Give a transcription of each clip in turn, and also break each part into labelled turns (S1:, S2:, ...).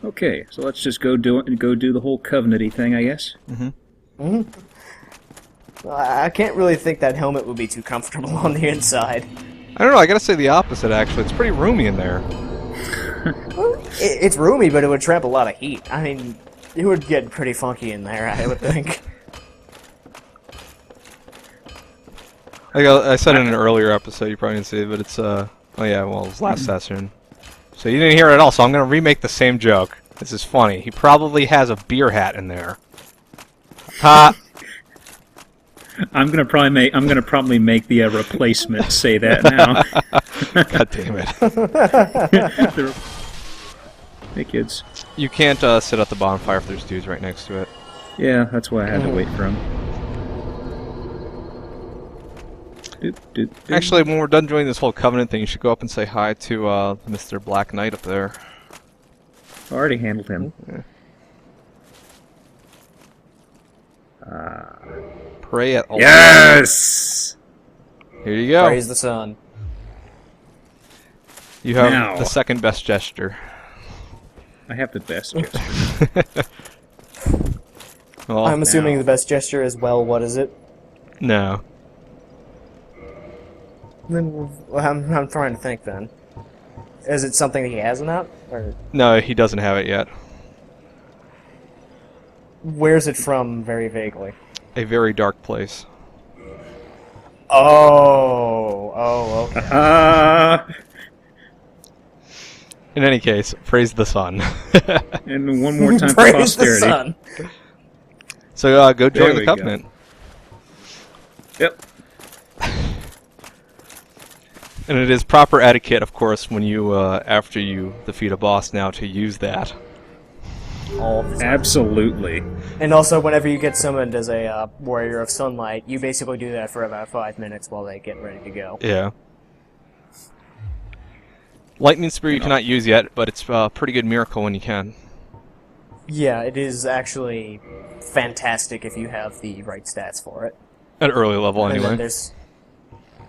S1: Okay, so let's just go do the whole covenant-y thing, I guess.
S2: Well, I can't really think that helmet would be too comfortable on the inside.
S3: I don't know, I gotta say the opposite, actually. It's pretty roomy in there.
S2: Well, it's roomy, but it would trap a lot of heat. I mean, it would get pretty funky in there, I would think.
S3: Like I said in an earlier episode, you probably didn't see it, but it's, oh yeah, well, it was last session. So you didn't hear it at all, so I'm gonna remake the same joke. This is funny. He probably has a beer hat in there. Ha!
S1: I'm gonna probably make the replacement say that now.
S3: God damn it.
S1: Hey kids.
S3: You can't sit at the bonfire if there's dudes right next to it.
S1: Yeah, that's why I had to wait for him.
S3: Actually, when we're done doing this whole covenant thing, you should go up and say hi to Mr. Black Knight up there.
S1: I already handled him.
S3: Pray at all.
S1: Yes!
S3: Here you go.
S2: Praise the sun.
S3: You have
S1: Now.
S3: the second best gesture.
S1: I have the best gesture.
S3: Well,
S2: I'm assuming the best gesture is, well, what is it?
S3: no.
S2: Then, well, I'm trying to think then. Is it something that he has not? Or
S3: No, he doesn't have it yet.
S2: where's it from, very vaguely?
S3: A very dark place.
S2: Oh, okay.
S3: In any case, praise the sun.
S1: And one more time for
S2: Praise the
S1: posterity.
S2: sun.
S3: So go
S1: There
S3: join the
S1: we go.
S3: covenant.
S1: Yep.
S3: And it is proper etiquette, of course, when you after you defeat a boss now to use that.
S2: All the time.
S1: Absolutely.
S2: And also, whenever you get summoned as a warrior of sunlight, you basically do that for about 5 minutes while they get ready to go.
S3: Yeah. Lightning Spear you cannot use yet, but it's a pretty good miracle when you can.
S2: Yeah, it is actually fantastic if you have the right stats for it.
S3: At early level,
S2: And then
S3: anyway.
S2: there's...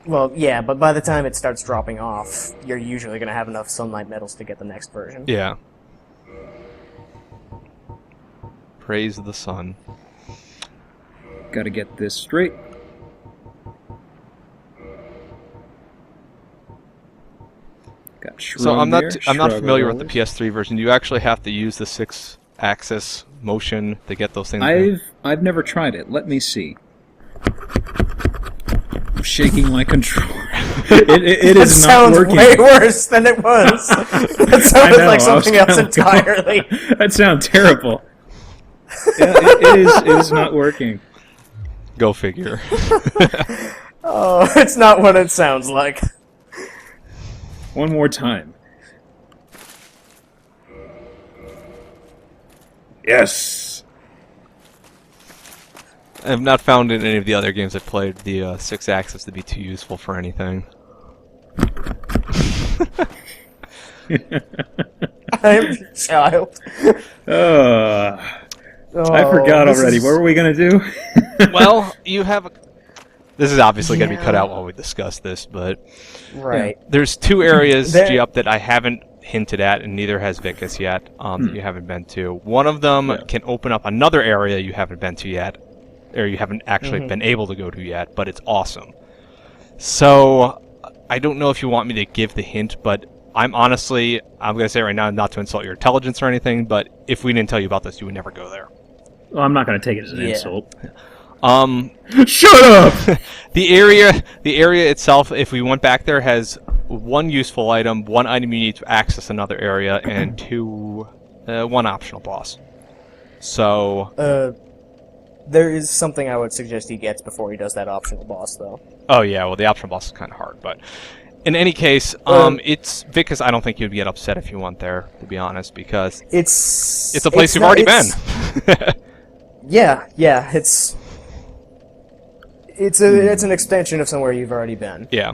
S2: Well, yeah, but by the time it starts dropping off, you're usually going to have enough sunlight medals to get the next version.
S3: Yeah. Praise the sun.
S1: Gotta get this straight. Got
S3: So I'm not
S1: Shroom
S3: I'm not
S1: there,
S3: familiar with the
S1: Shrug
S3: PS3 version. You actually have to use the 6-axis motion to get those things.
S1: I've never tried it. Let me see. I'm shaking my controller. It
S2: That
S1: is not
S2: sounds
S1: working.
S2: way worse than it was. That
S1: I
S2: sounded
S1: know,
S2: like
S1: I was
S2: something else
S1: kinda
S2: entirely.
S1: That sounds terrible. Yeah, it is not working.
S3: Go figure.
S2: Oh, it's not what it sounds like.
S1: One more time. Yes.
S3: I have not found in any of the other games I've played the 6-axis to be too useful for anything.
S2: I'm a child.
S1: I forgot
S2: this
S1: already.
S2: is-
S1: What were we gonna do?
S3: Well, you have a... This is obviously going to be cut out while we discuss this, but...
S2: Right.
S3: There's two areas,
S2: There-
S3: G-Up, that I haven't hinted at, and neither has Vicus yet, that you haven't been to. One of them can open up another area you haven't been to yet, or you haven't actually been able to go to yet, but it's awesome. So, I don't know if you want me to give the hint, but I'm going to say right now, not to insult your intelligence or anything, but if we didn't tell you about this, you would never go there.
S1: Well, I'm not gonna take it as an insult.
S3: Shut up! The area itself, if we went back there, has one useful item, one item you need to access another area, and one optional boss. So...
S2: There is something I would suggest he gets before he does that optional boss, though.
S3: Oh yeah, well the optional boss is kind of hard, but... In any case, it's... Because I don't think you'd get upset if you went there, to be honest, because...
S2: It's
S3: a place you've already been!
S2: Yeah, it's an extension of somewhere you've already been.
S3: Yeah.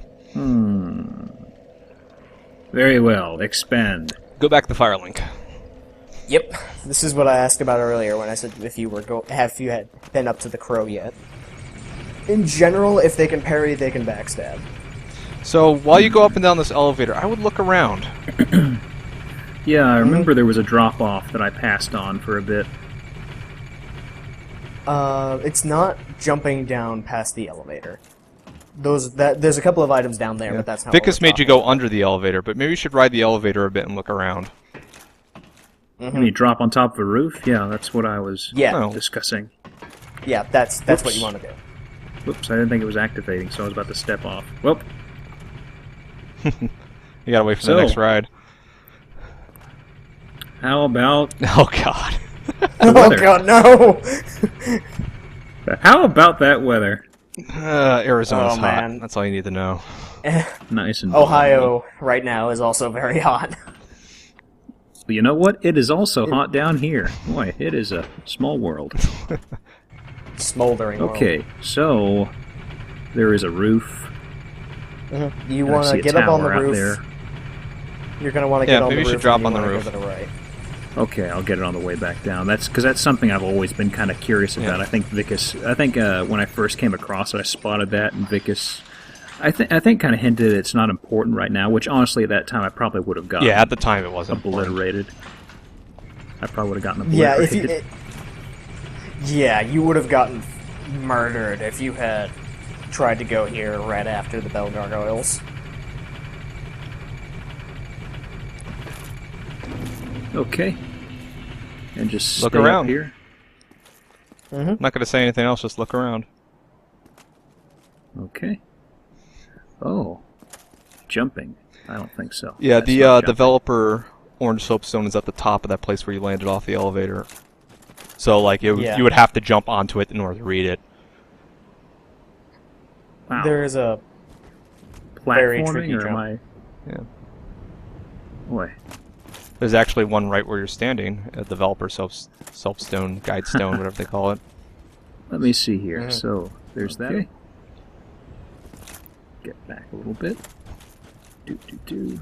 S1: Very well. Expand.
S3: Go back to Firelink.
S2: Yep. This is what I asked about earlier when I said if you had been up to the crow yet. In general, if they can parry, they can backstab.
S3: So, while you go up and down this elevator, I would look around.
S1: Yeah, I remember there was a drop-off that I passed on for a bit.
S2: It's not jumping down past the elevator. There's a couple of items down there, but that's not what
S3: Vicus
S2: we're
S3: made you
S2: talking
S3: go under the elevator, but maybe you should ride the elevator a bit and look around.
S1: When you drop on top of a roof? Yeah, that's what I was
S2: Yeah.
S1: discussing.
S2: Yeah, that's what you want to do.
S1: Whoops, I didn't think it was activating, so I was about to step off. Well,
S3: You gotta wait for the next ride.
S1: how about...
S3: Oh god.
S2: Oh
S1: weather.
S2: god, no!
S1: How about that weather?
S3: Arizona's
S2: Oh,
S3: hot.
S2: man.
S3: That's all you need to know.
S1: Nice and
S2: Ohio right now is also very hot.
S1: But you know what? It is also hot down here. Boy, it is a small world.
S2: Smoldering.
S1: Okay, so there is a roof.
S2: You
S1: I
S2: want
S1: see
S2: to
S1: a
S2: get up on the
S1: tower out
S2: roof.
S1: there.
S2: You're going to want to
S3: Yeah,
S2: get on the
S3: maybe
S2: roof.
S3: you should drop
S2: and
S3: on the
S2: wanna
S3: roof.
S2: go to the right.
S1: Okay, I'll get it on the way back down. That's because that's something I've always been kind of curious about.
S3: Yeah.
S1: I think Vicus. I think when I first came across it, I spotted that, and Vicus. I think kind of hinted it's not important right now. Which honestly, at that time, I probably would have gotten.
S3: Yeah, at the time it wasn't.
S1: Obliterated. I probably would have gotten
S2: Yeah,
S1: obliterated.
S2: yeah, you would have gotten murdered if you had tried to go here right after the Bell Gargoyles.
S1: Okay. And just
S3: Look
S1: stay
S3: around.
S1: up here.
S3: I'm not gonna say anything else. Just look around.
S1: Okay. Oh, jumping. I don't think so.
S3: Yeah,
S1: That's
S3: the
S1: not jumping.
S3: developer orange soapstone is at the top of that place where you landed off the elevator. So like you would have to jump onto it in order to read it.
S1: Wow.
S2: There is a very
S1: Platforming,
S2: tricky
S1: or am
S2: jump.
S1: I?
S3: Yeah.
S1: Boy.
S3: There's actually one right where you're standing, a developer soapstone, guide stone, whatever they call it.
S1: Let me see here. So there's that. Get back a little bit. Do.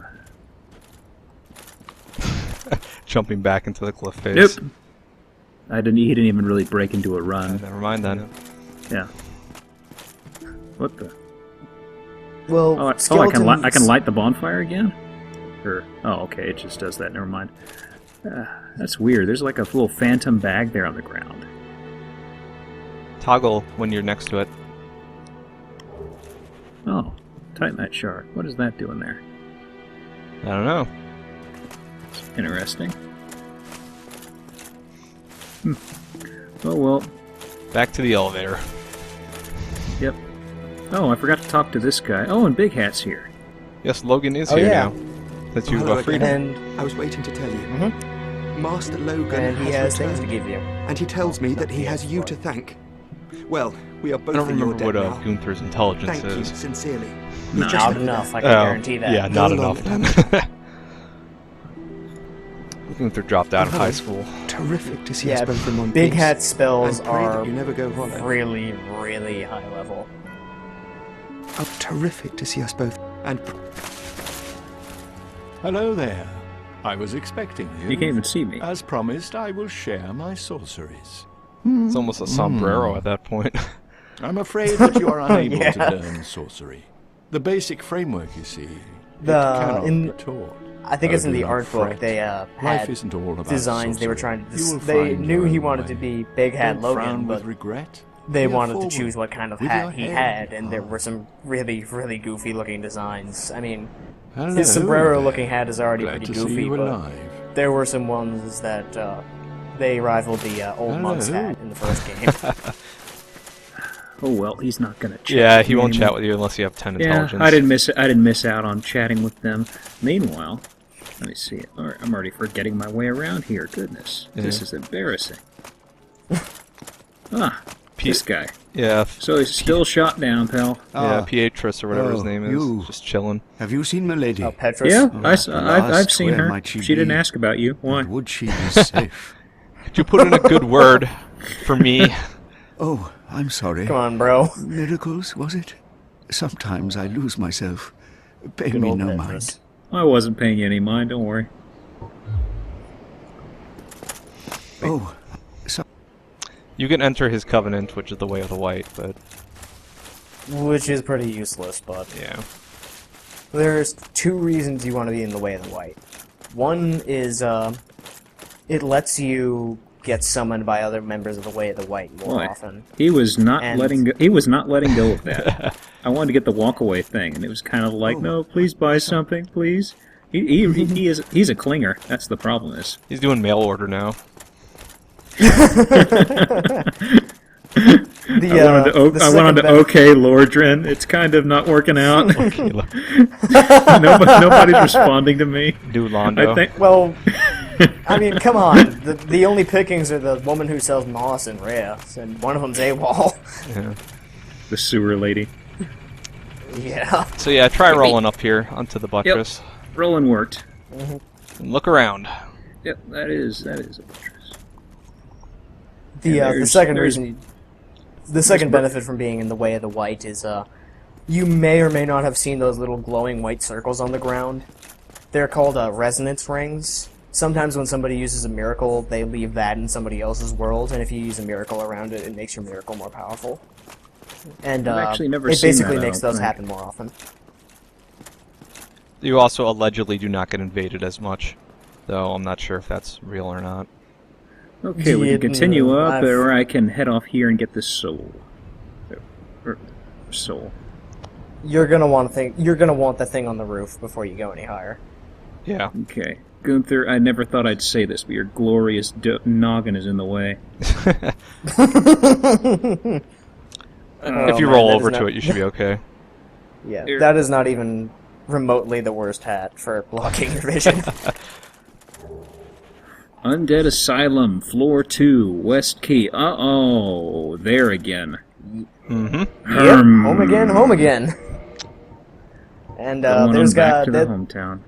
S3: Jumping back into the cliff face.
S1: Nope. He didn't even really break into a run.
S3: Never mind then.
S1: Yeah. What the?
S2: well.
S1: Oh, I can light the bonfire again. Or okay, it just does that. Never mind. That's weird. There's like a little phantom bag there on the ground.
S3: Toggle when you're next to it.
S1: Oh, tighten that shard. What is that doing there?
S3: I don't know.
S1: Interesting. Oh well.
S3: Back to the elevator.
S1: Yep. Oh, I forgot to talk to this guy. Oh, and Big Hat's here.
S3: Yes, Logan is
S2: Oh,
S3: here
S2: yeah.
S3: now. That you
S4: Hello
S3: freed
S4: again.
S3: him.
S2: And
S4: I was waiting to tell you. Master Logan
S2: and he has things
S4: returned,
S2: to give you.
S4: and he tells me that he has you to thank. Well, we are both
S3: I don't
S4: in your
S3: remember
S4: debt
S3: what
S4: now.
S3: Gunther's intelligence
S4: Thank you
S3: is.
S4: sincerely.
S1: No.
S4: Just
S2: Not
S4: know
S2: enough, I
S4: that.
S2: can guarantee that.
S3: Yeah, not
S4: No
S3: enough
S4: longer
S3: then. Gunther dropped out of high school.
S4: Terrific to see
S2: Yeah,
S4: us both in one
S2: Big
S4: piece.
S2: Hat spells
S4: And pray that
S2: are
S4: you never go hollow.
S2: really, really high level.
S4: Oh, terrific to see us both. And
S5: Hello there. I was expecting you.
S1: You can't even see me.
S5: As promised, I will share my sorceries.
S3: It's almost a sombrero at that point.
S5: I'm afraid that you are unable
S2: Yeah.
S5: to learn sorcery. The basic framework, you see, it
S2: The-
S5: cannot
S2: in-
S5: be taught.
S2: I think it's in
S5: Do
S2: the
S5: not
S2: art book.
S5: fret.
S2: They
S5: Life
S2: had
S5: isn't all about
S2: designs. They were
S5: sorcery.
S2: trying to.
S5: You will
S2: They
S5: find
S2: knew
S5: your
S2: he
S5: own
S2: wanted
S5: way.
S2: to be Big Hat
S5: Don't
S2: Logan,
S5: frown
S2: but
S5: with regret.
S2: they
S5: Peer
S2: wanted to
S5: forward
S2: choose what kind of
S5: with
S2: hat
S5: your
S2: he
S5: head
S2: had, and there
S5: high.
S2: were some really, really goofy looking designs. I mean,
S5: Hello
S2: his sombrero
S5: there.
S2: looking hat is already
S5: Glad
S2: pretty
S5: to see
S2: goofy,
S5: you
S2: but
S5: alive.
S2: there were some ones that they rivaled the old monk's
S5: Hello.
S2: hat in the first game.
S1: Oh well, he's not gonna chat.
S3: Yeah,
S1: with
S3: he
S1: me
S3: won't
S1: anymore.
S3: chat with you unless you have 10
S1: Yeah,
S3: intelligence.
S1: I didn't miss out on chatting with them. Meanwhile, let me see it. All right, I'm already forgetting my way around here. Goodness, this is embarrassing. This guy.
S3: Yeah,
S1: So he's still shot down, pal.
S3: yeah, Pietris or whatever his
S6: Oh,
S3: name is.
S6: you.
S3: Just chilling.
S6: Have you seen Milady?
S2: Oh, Petrus.
S1: Yeah,
S6: at
S1: I've
S6: last,
S1: seen
S6: where
S1: her.
S6: might she
S1: She didn't
S6: be?
S1: ask about you. Why?
S6: And would she be safe?
S3: Could you put in a good word for me?
S6: Oh, I'm sorry.
S2: Come on, bro.
S6: Miracles, was it? Sometimes I lose myself. Pay
S2: Good
S6: me
S2: old
S6: no
S2: Petrus.
S6: mind.
S1: I wasn't paying you any mind. Don't worry.
S6: Oh,
S3: You can enter his covenant, which is the way of the white, but
S2: Which is pretty useless, but
S3: yeah.
S2: there's two reasons you want to be in the way of the white. One is it lets you get summoned by other members of the Way of the White more often.
S1: He was not
S2: And-
S1: letting go. He was not letting go of that. I wanted to get the walkaway thing, and it was kind of like, no, please buy something, please. He's a clinger. That's the problem.
S3: He's doing mail order now.
S1: I wanted to okay Lordrin. It's kind of not working out. Nobody's responding to me.
S3: Do Londo.
S1: I think.
S2: Well, I mean, come on. The only pickings are the woman who sells moss and Rhea, and one of them's AWOL.
S3: Yeah.
S1: The sewer lady.
S2: Yeah.
S3: So yeah, try rolling up here onto the buttress.
S1: Rolling worked.
S3: And look around.
S1: Yep, that is a buttress.
S2: The second benefit from being in the Way of the White is you may or may not have seen those little glowing white circles on the ground. They're called resonance rings. Sometimes when somebody uses a miracle, they leave that in somebody else's world, and if you use a miracle around it, it makes your miracle more powerful. And
S1: I've actually never
S2: it
S1: seen
S2: basically
S1: that, I
S2: makes
S1: don't
S2: those
S1: think.
S2: happen more often.
S3: You also allegedly do not get invaded as much, though I'm not sure if that's real or not.
S1: Okay, we
S2: Yeah,
S1: can continue
S2: no,
S1: up,
S2: I've-
S1: or I can head off here and get this soul. Or soul.
S2: You're gonna want the thing on the roof before you go any higher.
S3: Yeah.
S1: Okay. Gunther, I never thought I'd say this, but your glorious noggin is in the way.
S3: If you
S2: man,
S3: roll
S2: that
S3: over
S2: is
S3: to
S2: not-
S3: it, you should be okay.
S2: Yeah,
S1: Here.
S2: that is not even remotely the worst hat for blocking your vision.
S1: Undead Asylum, floor 2, West Key. Uh-oh, there again.
S3: Mm-hmm.
S2: Yep, home again. And
S1: Going
S2: there's
S1: back to the
S2: that,
S1: hometown.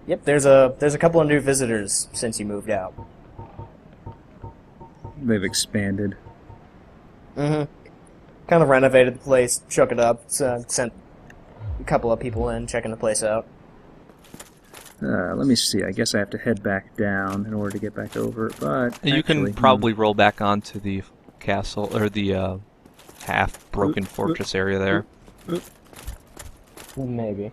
S2: yep, there's a couple of new visitors since you moved out.
S1: They've expanded.
S2: Mm-hmm. Kind of renovated the place, shook it up, sent a couple of people in checking the place out.
S1: Let me see. I guess I have to head back down in order to get back over. But
S3: You can
S1: actually,
S3: probably roll back onto the castle, or the half-broken fortress area there.
S2: Maybe.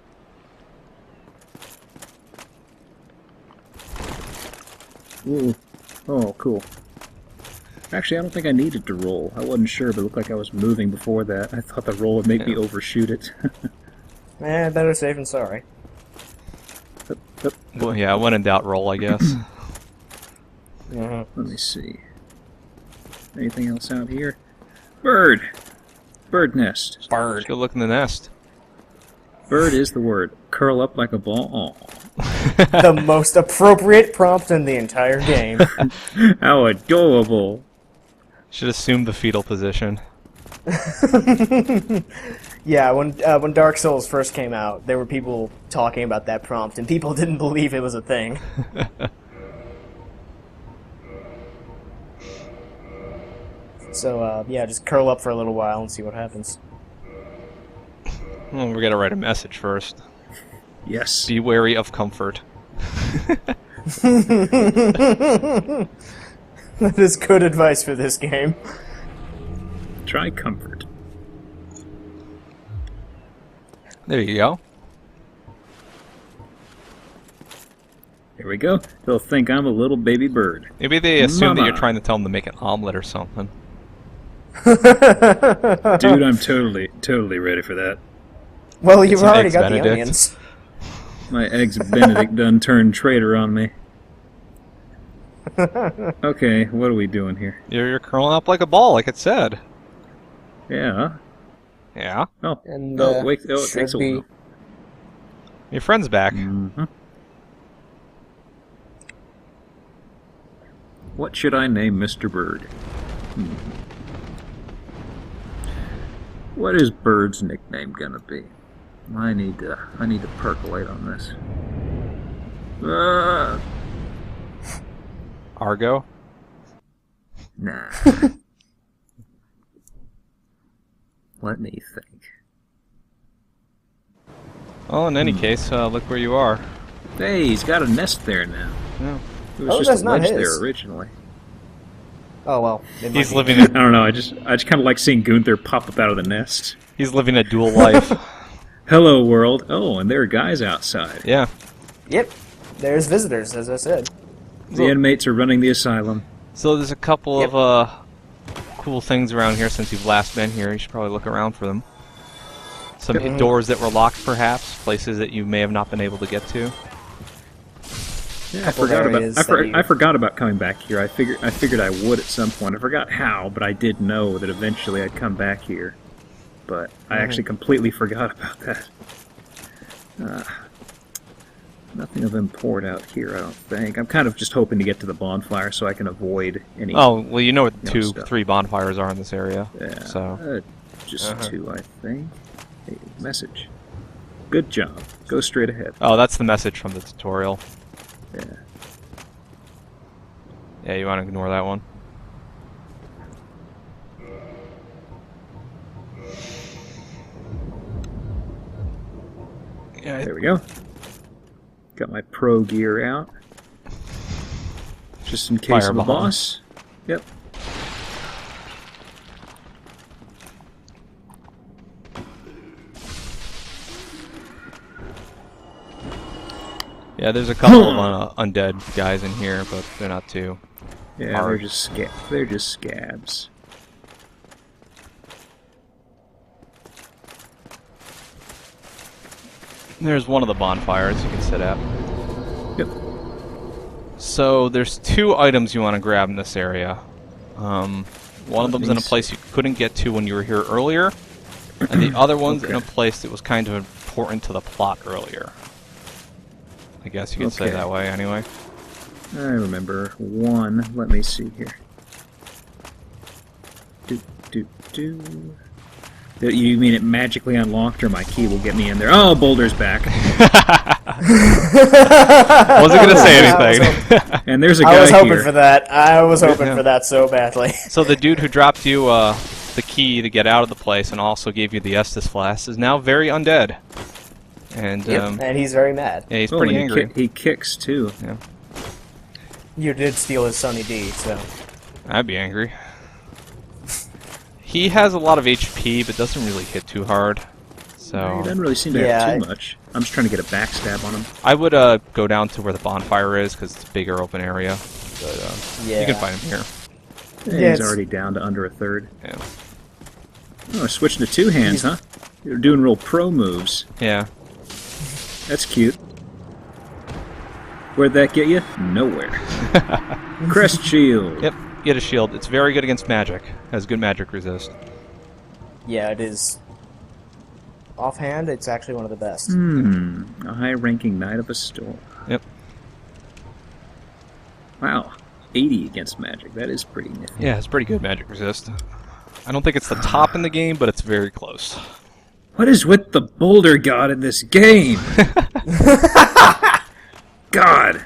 S1: Ooh. Oh, cool. Actually, I don't think I needed to roll. I wasn't sure, but it looked like I was moving before that. I thought the roll would make me overshoot it.
S2: Better safe than sorry.
S3: Well, yeah, when in doubt, roll, I guess.
S2: Mm-hmm.
S1: Let me see. Anything else out here? Bird! Bird nest.
S3: Let's go look in the nest.
S1: Bird is the word. Curl up like a ball.
S2: The most appropriate prompt in the entire game.
S1: How adorable.
S3: Should assume the fetal position.
S2: Yeah, when Dark Souls first came out, there were people talking about that prompt, and people didn't believe it was a thing. So, yeah, just curl up for a little while and see what happens.
S3: Well, we gotta write a message first.
S1: Yes.
S3: Be wary of comfort.
S2: That is good advice for this game.
S1: Try comfort.
S3: There you go.
S1: Here we go. They'll think I'm a little baby bird.
S3: Maybe they assume that
S1: Mama.
S3: you're trying to tell them to make an omelet or something.
S1: Dude, I'm totally ready for that.
S2: Well, you've
S3: an
S2: already
S3: Eggs
S2: got the
S3: Benedict.
S2: onions.
S1: My eggs Benedict done turned traitor on me. Okay, what are we doing here?
S3: You're curling up like a ball, like it said.
S1: Yeah.
S3: Yeah.
S1: Oh,
S2: And,
S1: wait. Oh, it
S2: should
S1: takes a
S2: be-
S1: while.
S3: Your friend's back.
S1: Mm-hmm. What should I name Mr. Bird? What is Bird's nickname gonna be? I need to percolate on this.
S3: Argo.
S1: Nah. Let me think.
S3: Well, in any case, look where you are.
S1: Hey, he's got a nest there now.
S3: Yeah.
S1: It was
S2: Oh,
S1: just
S2: that's
S1: a
S2: not
S1: ledge
S2: his.
S1: there originally.
S2: Oh, well. it might
S3: He's
S2: be.
S3: living
S1: I
S3: a,
S1: don't know. I just kind of like seeing Gunther pop up out of the nest.
S3: he's living a dual life.
S1: Hello, world. Oh, and there are guys outside.
S3: Yeah.
S2: Yep. there's visitors, as I said.
S1: The inmates are running the asylum.
S3: So there's a couple of cool things around here since you've last been here. You should probably look around for them. Some doors that were locked, perhaps. Places that you may have not been able to get to.
S1: Yeah, I forgot about coming back here. I figured I would at some point. I forgot how, but I did know that eventually I'd come back here. But I actually completely forgot about that. Nothing of import out here, I don't think. I'm kind of just hoping to get to the bonfire so I can avoid any...
S3: Oh, well, you know where the 3 bonfires are in this area.
S1: Yeah,
S3: so.
S1: Just 2, I think. Hey, message. Good job. Go straight ahead.
S3: Oh, that's the message from the tutorial.
S1: Yeah.
S3: Yeah, you want to ignore that one? Yeah,
S1: there we go. Got my pro gear out. Just in case I'm a boss. Yep.
S3: Yeah, there's a couple of undead guys in here, but they're not too hard.
S1: They're just scabs.
S3: There's one of the bonfires you can sit at.
S1: Yep.
S3: So there's 2 items you want to grab in this area. One of them's in a place you couldn't get to when you were here earlier, and the other one's in a place that was kind of important to the plot earlier. I guess you could say that way, anyway.
S1: I remember one. Let me see here. You mean it magically unlocked, or my key will get me in there? Oh, Boulder's back.
S3: Wasn't gonna say anything.
S1: And there's a guy
S2: here. I was hoping
S1: here.
S2: for that. I was hoping for that so badly.
S3: So the dude who dropped you the key to get out of the place and also gave you the Estus flask is now very undead. And
S2: and he's very mad.
S3: Yeah, he's pretty angry.
S1: He kicks too.
S3: Yeah.
S2: You did steal his Sunny D, so
S3: I'd be angry. He has a lot of HP, but doesn't really hit too hard. So
S1: he doesn't really seem to have too much. I'm just trying to get a backstab on him.
S3: I would go down to where the bonfire is because it's a bigger open area. But you can find him here.
S1: Yeah, he's already down to under a third.
S3: Yeah.
S1: Oh, switching to 2 hands, huh? You're doing real pro moves.
S3: Yeah.
S1: That's cute. Where'd that get you? Nowhere. Crest shield.
S3: Yep, get a shield. It's very good against magic. Has good magic resist.
S2: Yeah, it is. Offhand, it's actually one of the best.
S1: A high-ranking knight of a storm.
S3: Yep.
S1: Wow, 80 against magic. That is pretty nifty.
S3: Yeah, it's pretty good magic resist. I don't think it's the top in the game, but it's very close.
S1: What is with the Boulder God in this game? God.